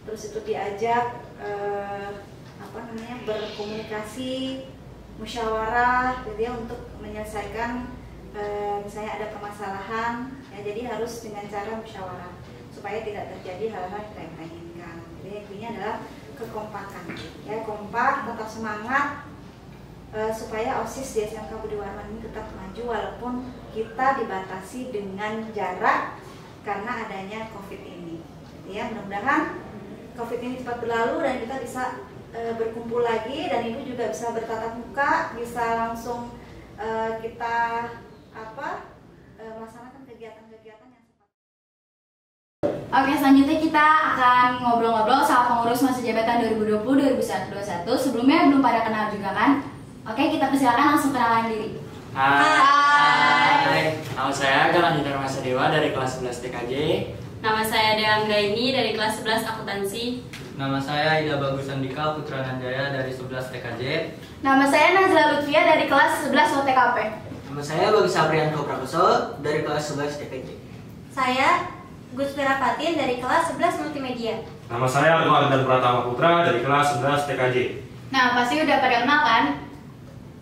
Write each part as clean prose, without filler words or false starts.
terus itu diajak berkomunikasi, musyawarah, gitu ya, untuk menyelesaikan misalnya ada permasalahan, ya, jadi harus dengan cara musyawarah supaya tidak terjadi hal-hal yang tidak inginkan. Jadi intinya adalah kekompakan, ya, kompak, tetap semangat, supaya OSIS di SMK Budi Warman ini tetap maju walaupun kita dibatasi dengan jarak karena adanya COVID ini. Jadi ya, mudah-mudahan COVID ini cepat berlalu dan kita bisa berkumpul lagi, dan Ibu juga bisa bertatap muka, bisa langsung kita melaksanakan kegiatan-kegiatan yang sempat. Oke, selanjutnya kita akan ngobrol-ngobrol sama pengurus masa jabatan 2020-2021. Sebelumnya belum pada kenal juga kan? Oke, kita persilakan langsung kenalan diri. Hai. Nama saya Galang Yudhar Masa Dewa dari kelas 11 TKJ. Nama saya Dea Anggraini dari kelas 11 Akuntansi. Nama saya Ida Bagus Andika Putra Nanjaya dari 11 TKJ. Nama saya Nazla Lutfia dari kelas 11 OTKP. Nama saya Bagus Saprianto Prakoso dari kelas 11 TKJ. Saya Gus Fatin dari kelas 11 Multimedia. Nama saya Argo Ardan Pratama Putra dari kelas 11 TKJ. Nah, pasti udah pada kenal kan?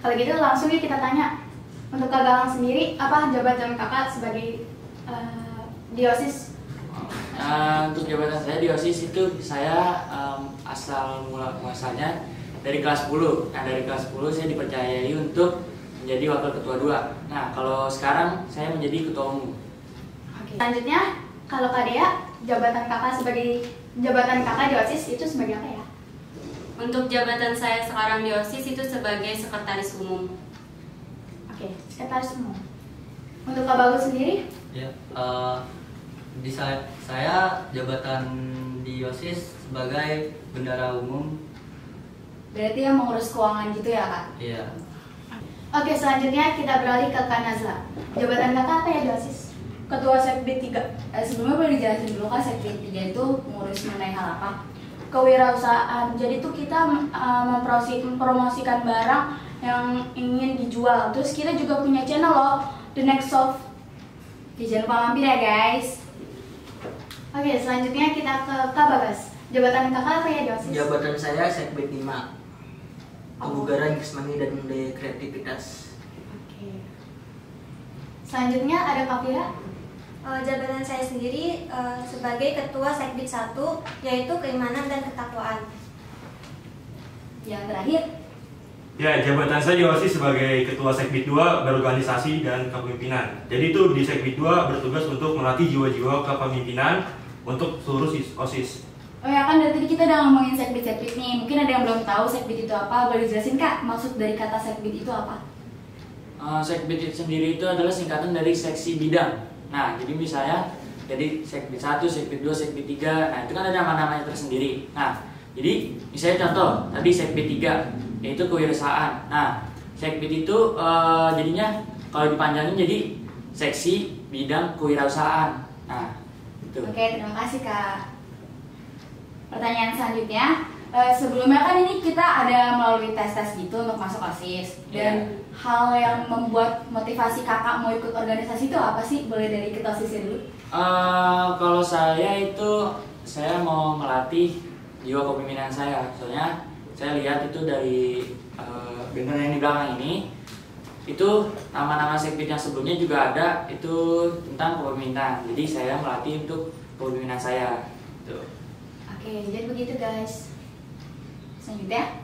Kalau gitu langsung yuk kita tanya. Untuk Kak Galang sendiri, apa jabatan kakak sebagai di OSIS? Untuk jabatan saya di OSIS itu saya asal muasalnya dari kelas 10. Nah, dari kelas 10 saya dipercayai untuk menjadi wakil ketua 2. Nah, kalau sekarang saya menjadi ketua umum. Oke. Selanjutnya, kalau Kak Dea, jabatan kakak di OSIS itu sebagai apa ya? Untuk jabatan saya sekarang di OSIS itu sebagai sekretaris umum. Oke, sekretaris umum. Untuk Kak Bagus sendiri? Ya, di saya jabatan di OSIS sebagai bendara umum. Berarti yang mengurus keuangan gitu ya, Kak? Iya. Oke, selanjutnya kita beralih ke Kak Nazla. Jabatan kakak apa ya di OSIS? Ketua Sekbid 3. Sebelumnya boleh dijelasin dulu Kak, Sekbid 3 itu mengurus mengenai hal apa? Kewirausahaan. Jadi tuh kita mempromosikan barang yang ingin dijual. Terus kita juga punya channel loh, The Next Shop. Jangan lupa mampir ya guys. Oke, selanjutnya kita ke Kak Bagas. Jabatan kakak apa ya di OSIS? Jabatan saya Sekbid 5. Kebugaran, Kesmani, dan Kreativitas. Oke. Selanjutnya ada Kak Fira. Jabatan saya sendiri sebagai Ketua Sekbid 1, yaitu Keimanan dan Ketakwaan. Yang terakhir, Ya, jabatan saya di OSIS sebagai Ketua Sekbid 2 Berorganisasi dan Kepemimpinan. Jadi itu di Sekbid 2 bertugas untuk melatih jiwa-jiwa kepemimpinan untuk seluruh OSIS. oh ya kan dari tadi kita udah ngomongin Sekbid nih. Mungkin ada yang belum tahu Sekbid itu apa. Boleh dijelasin Kak, maksud dari kata Sekbid itu apa? Sekbid itu sendiri itu adalah singkatan dari seksi bidang. Nah, jadi misalnya jadi Sekbid 1, Sekbid 2, Sekbid 3. Nah, itu kan ada nama-namanya tersendiri. Nah, jadi misalnya contoh tadi Sekbid 3 yaitu kewirausahaan. Nah, Sekbid itu jadinya kalau dipanjangin jadi seksi bidang kewirausahaan. Nah, itu. Oke, terima kasih Kak. Pertanyaan selanjutnya, sebelumnya kan ini kita ada melalui tes-tes gitu untuk masuk OSIS. Dan hal yang membuat motivasi kakak mau ikut organisasi itu apa sih? Boleh dari ketua OSIS dulu. Kalau saya itu saya mau melatih jiwa kepemimpinan saya. Soalnya saya lihat itu dari banner yang di belakang ini, itu nama-nama sekbid yang sebelumnya juga ada itu tentang kepemimpinan. Jadi saya melatih untuk kepemimpinan saya. Tuh. Oke, jadi begitu guys. Selanjutnya,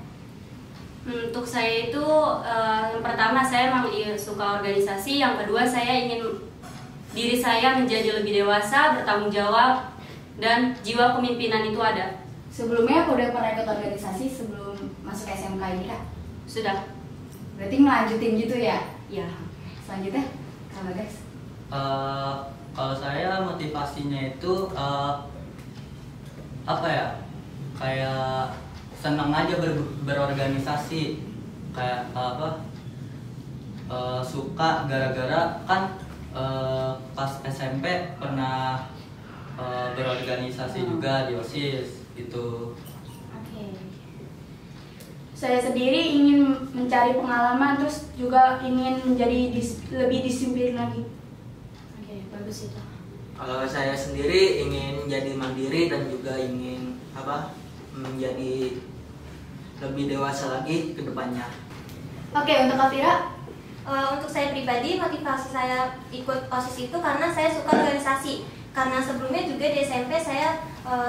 Untuk saya itu yang pertama saya memang suka organisasi, yang kedua saya ingin diri saya menjadi lebih dewasa, bertanggung jawab, dan jiwa kepemimpinan itu ada. sebelumnya aku udah pernah ikut organisasi sebelum masuk SMK ini Kak? Sudah. Berarti ngelanjutin gitu ya? Ya. Selanjutnya, Kak Bagas. Kalau saya motivasinya itu apa ya? Kayak senang aja berorganisasi, kayak suka gara-gara kan pas SMP pernah berorganisasi juga di OSIS gitu. Oke. Saya sendiri ingin mencari pengalaman, terus juga ingin menjadi lebih disiplin lagi. Oke, bagus itu. Kalau saya sendiri ingin jadi mandiri dan juga ingin menjadi lebih dewasa lagi ke depannya. Oke, untuk Kafira? Untuk saya pribadi, motivasi saya ikut OSIS itu karena saya suka organisasi. Karena sebelumnya juga di SMP saya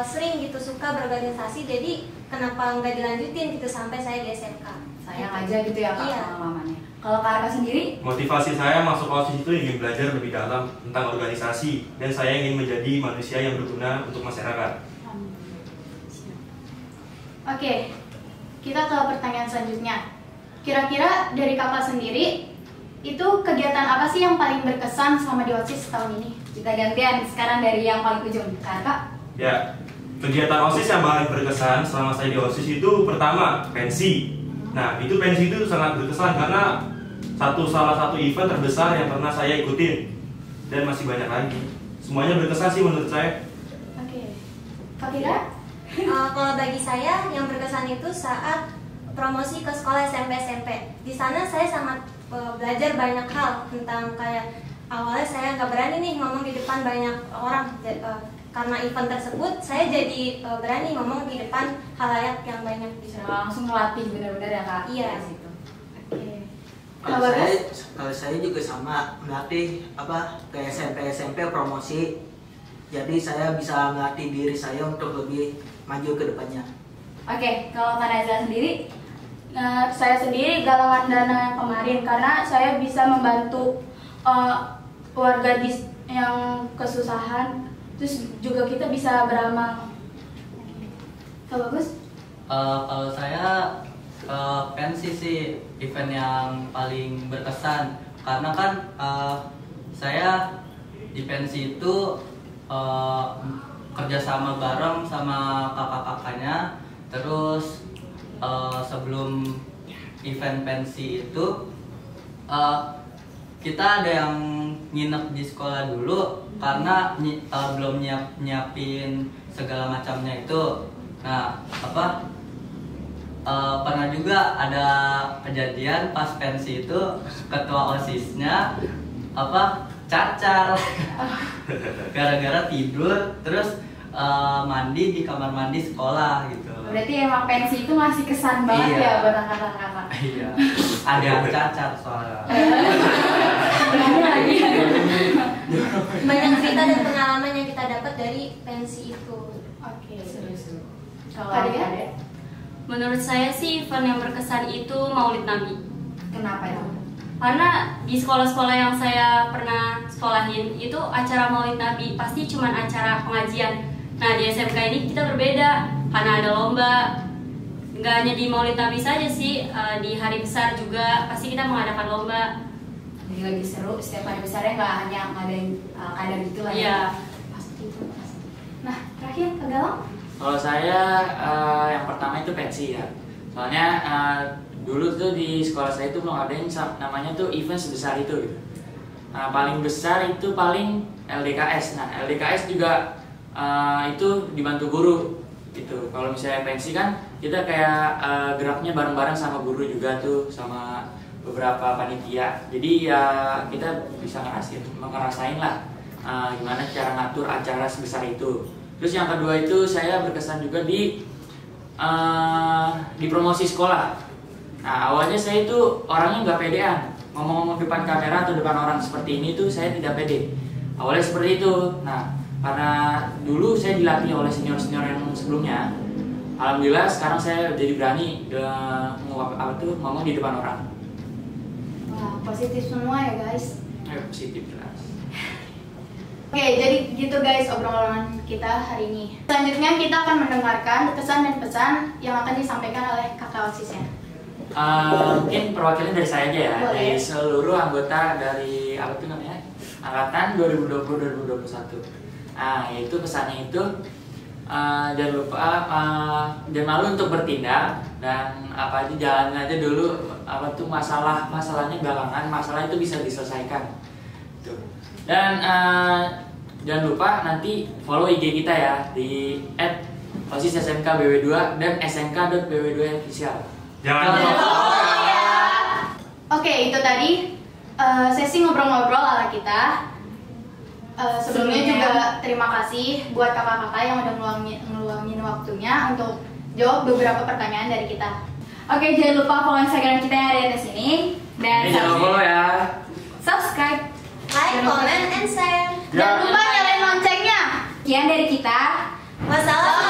sering gitu suka berorganisasi, jadi kenapa nggak dilanjutin gitu sampai saya di SMK. Sayang aja gitu ya Kak, Iya. pengalamannya. Kalau Kak Arka sendiri? Motivasi saya masuk OSIS itu ingin belajar lebih dalam tentang organisasi dan saya ingin menjadi manusia yang berguna untuk masyarakat. Oke, kita ke pertanyaan selanjutnya. Kira-kira dari Kakak sendiri, itu kegiatan apa sih yang paling berkesan selama di OSIS tahun ini? Kita gantian, sekarang dari yang paling ujung. Kak Arka? Ya, kegiatan OSIS yang paling berkesan selama saya di OSIS itu pertama, pensi. Nah, itu pensi itu sangat berkesan karena salah satu event terbesar yang pernah saya ikutin dan masih banyak lagi. Semuanya berkesan sih menurut saya. Oke. Kafira? Kalau bagi saya yang berkesan itu saat promosi ke sekolah SMP. Di sana saya sangat belajar banyak hal tentang kayak awalnya saya nggak berani nih ngomong di depan banyak orang. Karena event tersebut saya jadi berani ngomong di depan halayak yang banyak di sana. Langsung melatih benar-benar ya Kak? Iya. Di situ. Oke. Kalau saya juga sama melatih ke SMP promosi. Jadi saya bisa melatih diri saya untuk lebih maju ke depannya. Oke, kalau Kak Nazla sendiri? Saya sendiri galangan dana kemarin karena saya bisa membantu warga yang kesusahan. Terus juga kita bisa beramal. Kak Bagus? Kalau saya pensi sih event yang paling berkesan karena kan saya di pensi itu kerjasama bareng sama kakak-kakaknya. Terus sebelum event pensi itu kita ada yang nginep di sekolah dulu karena belum nyiapin segala macamnya itu. Nah, pernah juga ada kejadian pas pensi itu ketua OSIS-nya cacar gara-gara tidur terus mandi di kamar mandi sekolah gitu. Berarti emang pensi itu masih kesan banget Iya. ya buat kakak-kakak. Iya, ada yang cacat soalnya. Banyak cerita dan pengalaman yang kita dapat dari pensi itu. Oke, seru-seru. Kalau Kak Dea? ada? Menurut saya sih event yang berkesan itu Maulid Nabi. Kenapa ya? Karena di sekolah-sekolah yang saya pernah sekolahin itu acara Maulid Nabi pasti cuma acara pengajian. Nah di SMK ini kita berbeda karena ada lomba. Nggak hanya di Maulid Nabi saja sih, di hari besar juga pasti kita mengadakan lomba. Jadi lagi seru, setiap hari besarnya nggak hanya ngadain kadar gitu lah Iya. ya. Pasti itu. Nah, terakhir Kak Galang? Kalau saya yang pertama itu pensi ya. Soalnya dulu tuh di sekolah saya itu belum ada yang namanya tuh event sebesar itu gitu. Nah, paling besar itu paling LDKS. Nah, LDKS juga itu dibantu guru gitu. Kalau misalnya pensi kan kita kayak geraknya bareng-bareng sama guru juga tuh, sama beberapa panitia. Jadi ya kita bisa ngerasain lah gimana cara ngatur acara sebesar itu. Terus yang kedua itu saya berkesan juga di promosi sekolah. Nah, awalnya saya itu orangnya nggak pedean, ngomong-ngomong depan kamera atau depan orang seperti ini tuh saya tidak pede. Awalnya seperti itu. Nah, karena dulu saya dilatih oleh senior-senior yang sebelumnya, alhamdulillah sekarang saya jadi berani ngomong di depan orang. Wah, positif semua ya guys. Positif jelas. Oke, jadi gitu guys obrolan kita hari ini. Selanjutnya kita akan mendengarkan kesan dan pesan yang akan disampaikan oleh kakak OSIS-nya. Mungkin perwakilan dari saya aja ya. Boleh. Dari seluruh anggota dari apa tuh namanya angkatan 2020-2021. Nah, yaitu pesannya itu jangan lupa jangan malu untuk bertindak dan apa aja jalanin aja dulu masalahnya galangan, masalah itu bisa diselesaikan. Tuh. Dan jangan lupa nanti follow IG kita ya di @OSIS_SMK_BW2 dan smk.bw2official. Jangan lupa. Oke, itu tadi sesi ngobrol-ngobrol ala kita. Sebelumnya juga terima kasih buat kakak-kakak yang udah ngeluangin waktunya untuk jawab beberapa pertanyaan dari kita. Oke, jangan lupa follow Instagram kita yang ada di atas ini dan Jangan lupa ya. subscribe, Like, comment, and share. jangan lupa nyalain loncengnya. Sekian dari kita. Wassalamualaikum